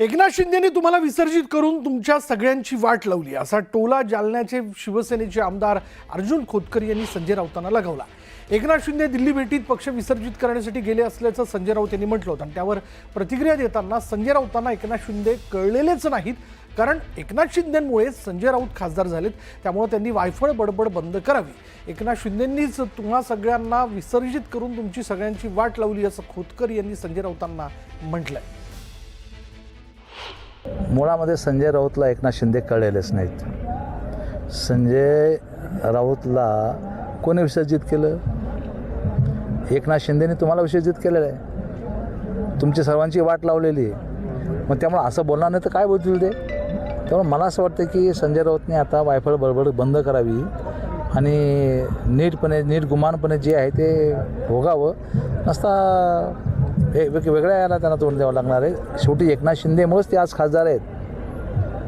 एकनाथ शिंदेंनी तुम्हाला विसर्जित करून तुमच्या सगळ्यांची वाट लावली असा टोला जालन्याचे शिवसेनेचे आमदार अर्जुन खोतकर यांनी संजय राऊतांना लगावला। एकनाथ शिंदे दिल्ली भेटीत पक्ष विसर्जित करण्यासाठी गेले असल्याचं संजय राऊत यांनी म्हटलं होतं आणि त्यावर प्रतिक्रिया देताना संजय राऊतांना एकनाथ शिंदे कळलेलेच नाहीत, कारण एकनाथ शिंदेंमुळे संजय राऊत खासदार झालेत, त्यामुळे त्यांनी वायफळ बडबड बंद करावी। एकनाथ शिंदेंनीच तुम्हा सगळ्यांना विसर्जित करून तुमची सगळ्यांची वाट लावली असं खोतकर यांनी संजय राऊतांना म्हटलंय। मुळामध्ये संजय राऊतला एकनाथ शिंदे कळलेलेच नाहीत। संजय राऊतला कोणी विसर्जित केलं? एकनाथ शिंदेने तुम्हाला विसर्जित केलेलं आहे, तुमची सर्वांची वाट लावलेली आहे। मग त्यामुळे असं बोलणार नाही तर काय बोलतील ते? त्यामुळे मला असं वाटतं की संजय राऊतने आता वायफळ बडबड बंद करावी आणि नीट गुमानपणे जे आहे ते भोगावं, नसता वेगळ्या याला त्यांना तोंड द्यावं लागणार आहे। शेवटी एकनाथ शिंदेमुळेच ते आज खासदार आहेत,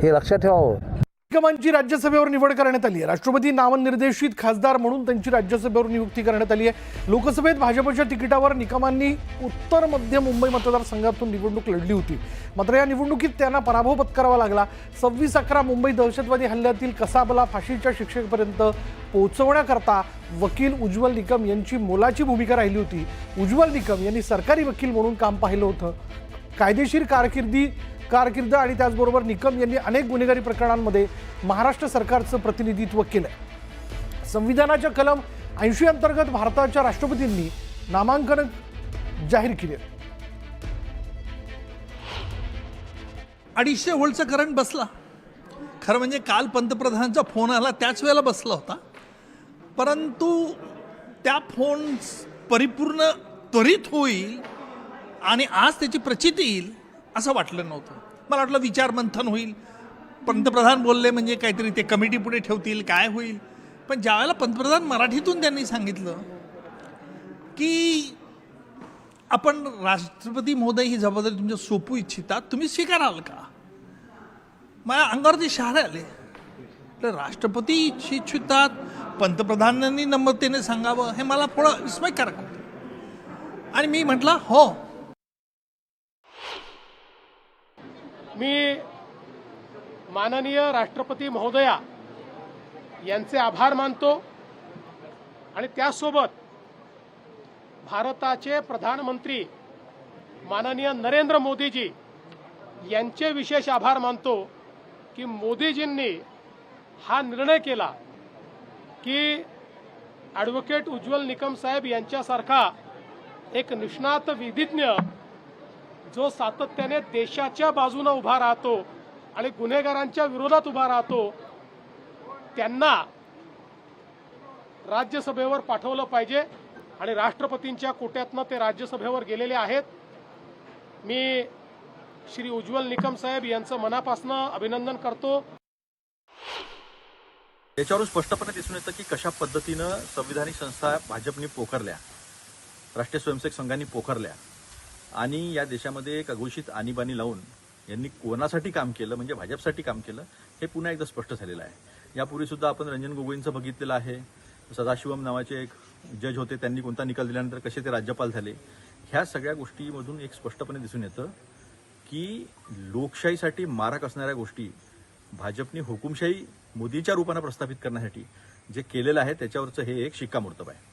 हे लक्षात ठेवावं। निकमांची राज्यसभेवर निवड करण्यात आली आहे। राष्ट्रपती नामनिर्देशित खासदार म्हणून त्यांची राज्यसभेवर नियुक्ती करण्यात आली आहे। लोकसभेत भाजपच्या तिकिटावर निकमांनी उत्तर मध्य मुंबई मतदारसंघातून निवडणूक लढली होती, मात्र या निवडणुकीत त्यांना पराभव पत्करावा लागला। 26/11 मुंबई दहशतवादी हल्ल्यातील कसाबला फाशीच्या शिक्षेपर्यंत पोहोचवण्याकरता वकील उज्ज्वल निकम यांची मोलाची भूमिका राहिली होती। उज्ज्वल निकम यांनी सरकारी वकील म्हणून काम पाहिलं होतं। कायदेशीर कारकीर्द आणि त्याचबरोबर निकम यांनी अनेक गुन्हेगारी प्रकरणांमध्ये महाराष्ट्र सरकारचं प्रतिनिधित्व केलं। संविधानाच्या कलम 80 अंतर्गत भारताच्या राष्ट्रपतींनी नामांकन जाहीर केले। 250 व्होल्टचा करंट बसला। खरं म्हणजे काल पंतप्रधानांचा फोन आला त्याच वेळेला बसला होता, परंतु त्या फोन परिपूर्ण त्वरित होईल आणि आज त्याची प्रचिती येईल असं वाटलं नव्हतं। मला वाटलं विचार मंथन होईल, पंतप्रधान बोलले म्हणजे काहीतरी ते कमिटी पुढे ठेवतील, काय होईल। पण ज्यावेळेला पंतप्रधान मराठीतून त्यांनी सांगितलं की आपण राष्ट्रपती महोदय ही जबाबदारी तुमच्या सोपू इच्छितात, तुम्ही स्वीकाराल का? माझ्या अंगावरती शहारे आले। तर राष्ट्रपती इच्छितात, पंतप्रधानांनी नम्रतेने सांगावं, हे मला थोडं विस्मयकारक होतं आणि मी म्हटलं हो। मी माननीय राष्ट्रपती महोदया यांचे आभार मानतो आणि त्यासोबत भारताचे प्रधानमंत्री माननीय नरेंद्र मोदीजी यांचे विशेष आभार मानतो की मोदीजींनी हा निर्णय केला की ॲडव्होकेट उज्ज्वल निकम साहेब यांच्यासारखा एक निष्णात विधिज्ञ जो सातत्याने देशाच्या बाजूने उभा राहतो आणि गुन्हेगारांच्या विरोधात उभा राहतो, त्यांना राज्यसभेवर पाठवलं पाहिजे आणि राष्ट्रपतींच्या कोट्यातनं ते राज्यसभेवर गेलेले आहेत। मी श्री उज्ज्वल निकम साहेब यांचं मनापासून अभिनंदन करतो। याच्यावरून स्पष्टपणे दिसून येतं की कशा पद्धतीनं संविधानिक संस्था भाजपने पोखरल्या, राष्ट्रीय स्वयंसेवक संघाने पोखरल्या आणि या देशामध्ये एक अघोषित आणीबाणी लावून यांनी कोणासाठी काम केलं, म्हणजे भाजपसाठी काम केलं, हे पुन्हा एकदा स्पष्ट झालेलं आहे। यापूर्वी सुद्धा आपण रंजन गोगोईंचं बघितलेलं आहे, सदाशिवम नावाचे एक जज होते, त्यांनी कोणता निकाल दिल्यानंतर कसे ते राज्यपाल झाले। ह्या सगळ्या गोष्टीमधून एक स्पष्टपणे दिसून येतं की लोकशाहीसाठी मारक असणाऱ्या गोष्टी भाजपने हुकुमशाही मोदीच्या रूपाने प्रस्थापित करण्यासाठी जे केलेलं आहे त्याच्यावरचं हे एक शिक्कामोर्तब आहे।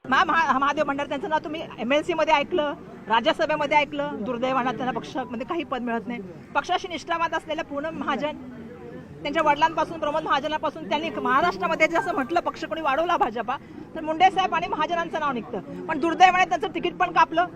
महादेव भंडारे त्यांचं नाव तुम्ही MLC मध्ये ऐकलं, राज्यसभेमध्ये ऐकलं। दुर्दैवाने त्यांना पक्षामध्ये काही पद मिळत नाही। पक्षाशी निष्ठावान असलेल्या पूनम महाजन, त्यांच्या वडिलांपासून प्रमोद महाजनापासून त्यांनी महाराष्ट्रामध्ये जसं म्हटलं पक्ष कोणी वाढवला भाजपा, तर मुंडे साहेब आणि महाजनांचं नाव निघतं। पण दुर्दैवाने त्यांचं तिकीट पण कापलं।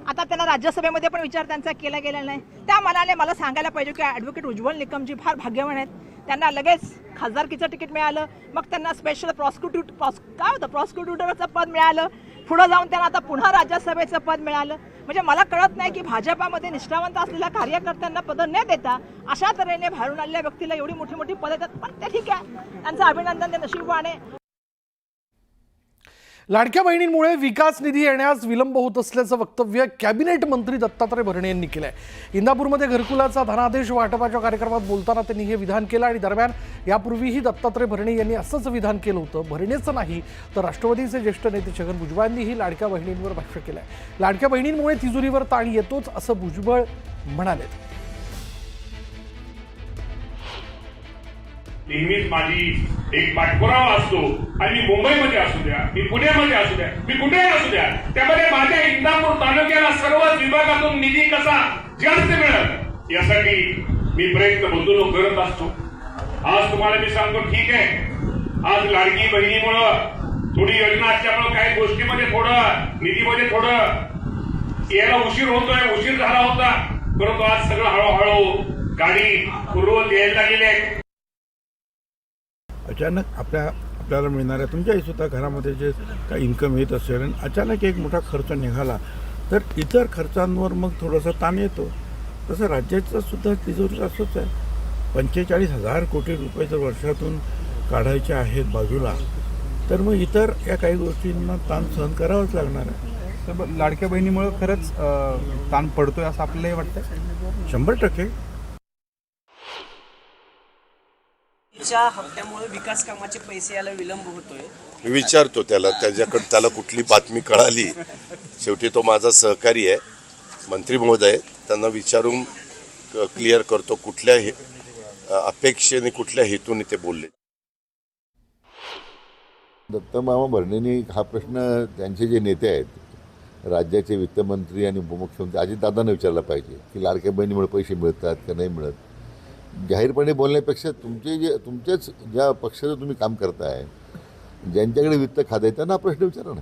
आता त्यांना राज्यसभेमध्ये पण विचार त्यांचा केला गेला नाही। त्या मनाने मला सांगायला पाहिजे की ॲडव्होकेट उज्ज्वल निकमजी फार भाग्यवान आहेत, त्यांना लगेच खासदारकीचं तिकीट मिळालं, मग त्यांना स्पेशल प्रॉसिक्युटरचं पद मिळालं, पुढे जाऊन त्यांना आता पुन्हा राज्यसभेचं पद मिळालं। म्हणजे मला कळत नाही की भाजपामध्ये निष्ठावंत असलेल्या कार्यकर्त्यांना पद न देता अशा तऱ्हेने बाहेरून आलेल्या व्यक्तीला एवढी मोठी मोठी पदं देतात। पण ते ठीक आहे, त्यांचं अभिनंदन, ते नशीबवान आहे। लाडक्या बहिणींमुळे विकास निधी येण्यास विलंब होत असल्याचं वक्तव्य कॅबिनेट मंत्री दत्तात्रय भरणे यांनी केलं आहे. इंदापूरमध्ये घरकुलाचा धनादेश वाटपाच्या कार्यक्रमात बोलताना त्यांनी हे विधान केलं आणि दरम्यान यापूर्वीही दत्तात्रय भरणे यांनी असंच विधान केलं होतं. भरणेचं नाही तर राष्ट्रवादीचे ज्येष्ठ नेते छगन भुजबळ यांनीही लाडक्या बहिणींवर भाष्य केलं आहे. लाडक्या बहिणींमुळे तिजोरीवर ताण येतोच असं भुजबळ म्हणाले. नेहमीच माझी एक पाठपुरावा असतो आणि मी मुंबईमध्ये असू द्या, मी पुण्यामध्ये असू द्या, मी कुठेही असू द्या, त्यामध्ये माझ्या इंदापूर तालुक्याला सर्वच विभागातून निधी कसा जास्त मिळेल यासाठी मी प्रयत्न बंधून करत असतो. आज तुम्हाला मी सांगतो, ठीक आहे, आज लाडकी बहिणीमुळं थोडी योजना असल्यामुळं काही गोष्टीमध्ये थोडं निधीमध्ये थोडं यायला उशीर होतोय, उशीर झाला होता, परंतु आज सगळं हळूहळू गाडी पूर्ववत यायला लागलेली. अचानक आपल्याला मिळणाऱ्या तुमच्याही सुद्धा घरामध्ये जे काही इन्कम येत असेल आणि अचानक एक मोठा खर्च निघाला तर इतर खर्चांवर मग थोडासा ताण येतो. तसं राज्याचं सुद्धा तिजोरी असंच आहे. 45,000 कोटी रुपये जर वर्षातून काढायचे आहेत बाजूला तर मग इतर या काही गोष्टींना ताण सहन करावाच लागणार आहे. तर लाडक्या बहिणीमुळे खरंच ताण पडतोय असं आपल्यालाही वाटतं. 100%. च्या हप्त्यामुळे विकास कामाचे पैसे यायला विलंब होतोय. मी विचारतो त्याला कुठली बातमी कळाली. शेवटी तो माझा सहकारी आहे, मंत्री महोदय, त्यांना विचारून क्लिअर करतो कुठल्या अपेक्षेने कुठल्या हेतूने ते बोलले. दत्तमामा भरणेंनी हा प्रश्न त्यांचे जे नेते आहेत, राज्याचे वित्तमंत्री आणि उपमुख्यमंत्री अजितदादांना विचारला पाहिजे की लाडक्या बहिणीमुळे पैसे मिळतात का नाही मिळत. जाहीरपणे बोलण्यापेक्षा तुमच्याच ज्या पक्षाचं तुम्ही काम करताय, ज्यांच्याकडे वित्त खातं आहे त्यांना हा प्रश्न विचारा ना.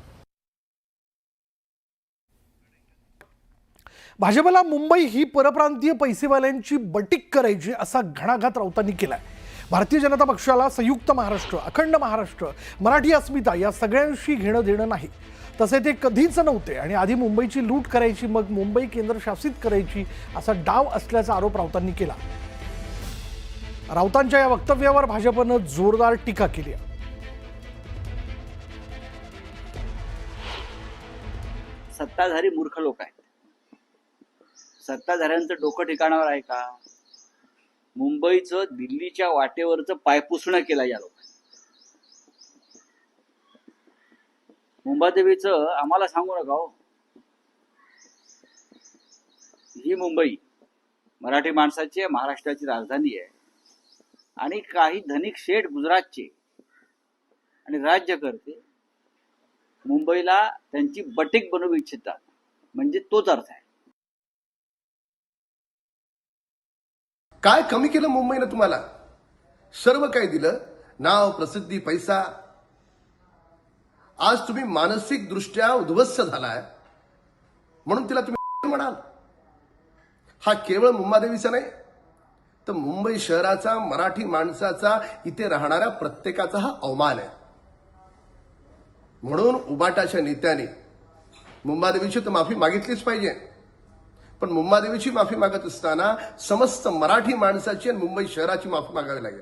भाजपला मुंबई ही परप्रांतीय पैसेवाल्यांची बटीक करायची असा घणाघात राऊतांनी केलाय. भारतीय जनता पक्षाला संयुक्त महाराष्ट्र, अखंड महाराष्ट्र, मराठी अस्मिता या सगळ्यांशी घेणं देणं नाही. तसे ते कधीच नव्हते आणि आधी मुंबईची लूट करायची मग मुंबई केंद्रशासित करायची असा डाव असल्याचा आरोप राऊतांनी केला. राऊतांच्या या वक्तव्यावर भाजपनं जोरदार टीका केली आहे. सत्ताधारी मूर्ख लोक आहेत. सत्ताधाऱ्यांचं डोकं ठिकाणावर आहे का? मुंबईचं दिल्लीच्या वाटेवरचं पायपुसणं केलं या लोकांनी. मुंबादेवीचं आम्हाला सांगू नका हो. ही मुंबई मराठी माणसाची, महाराष्ट्राची राजधानी आहे आणि काही धनिक शेठ गुजरातचे आणि राज्यकर्ते मुंबईला त्यांची बटीक बनवू इच्छितात, म्हणजे तोच अर्थ आहे. काय कमी केलं मुंबईनं तुम्हाला? सर्व काही दिलं, नाव, प्रसिद्धी, पैसा. आज तुम्ही मानसिक दृष्ट्या उद्ध्वस्त झालाय म्हणून तिला तुम्ही म्हणाल. हा केवळ मुंबादेवीचा नाही तर मुंबई शहराचा, मराठी माणसाचा, इथे राहणाऱ्या प्रत्येकाचा हा अवमान आहे. म्हणून उबाटाच्या नेत्याने मुंबादेवीची तर माफी मागितलीच पाहिजे, पण मुंबादेवीची माफी मागत असताना समस्त मराठी माणसाची आणि मुंबई शहराची माफी मागावी लागेल.